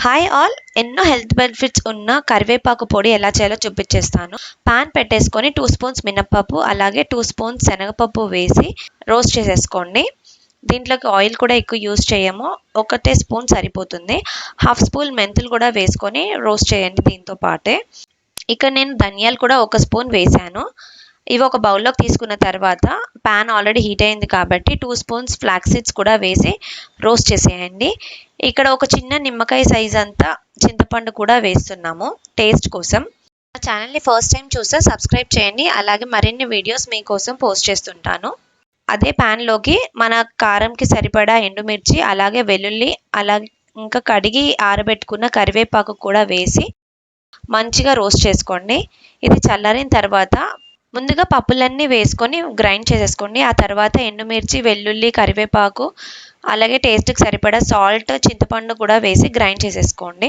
Hi all, ఎన్నో health benefits ఉన్న కరివేపాకు పొడి ఎలా చేయాలో చూపించేస్తాను. పాన్ పెట్టేసుకొని 2 స్పూన్స్ మినపప్పు అలాగే 2 స్పూన్స్ శనగపప్పు వేసి రోస్ట్ చేసేసుకోండి. దీంట్లోకి ఆయిల్ కూడా ఎక్కువ యూజ్ చేయము, ఒకటే స్పూన్ సరిపోతుంది. హాఫ్ స్పూన్ మెంతులు కూడా వేసుకొని రోస్ట్ చేయండి. దీంతో పాటే ఇక్కడ నేను ధనియాలు కూడా 1 స్పూన్ వేసాను. ఇవి ఒక బౌల్లోకి తీసుకున్న తర్వాత పాన్ ఆల్రెడీ హీట్ అయింది కాబట్టి 2 స్పూన్స్ ఫ్లాక్స్ సీడ్స్ కూడా వేసి రోస్ట్ చేసేయండి. ఇక్కడ ఒక చిన్న నిమ్మకాయ సైజ్ అంతా చింతపండు కూడా వేస్తున్నాము టేస్ట్ కోసం. నా ఛానల్ని ఫస్ట్ టైం చూస్తే సబ్స్క్రైబ్ చేయండి, అలాగే మరిన్ని వీడియోస్ మీకోసం పోస్ట్ చేస్తుంటాను. అదే ప్యాన్లోకి మన కారంకి సరిపడా ఎండుమిర్చి అలాగే వెల్లుల్లి అలాగే ఇంకా కడిగి ఆరబెట్టుకున్న కరివేపాకు కూడా వేసి మంచిగా రోస్ట్ చేసుకోండి. ఇది చల్లారిన తర్వాత ముందుగా పప్పులన్నీ వేసుకొని గ్రైండ్ చేసేసుకోండి. ఆ తర్వాత ఎండుమిర్చి, వెల్లుల్లి, కరివేపాకు అలాగే టేస్ట్కి సరిపడా సాల్ట్, చింతపండు కూడా వేసి గ్రైండ్ చేసేసుకోండి.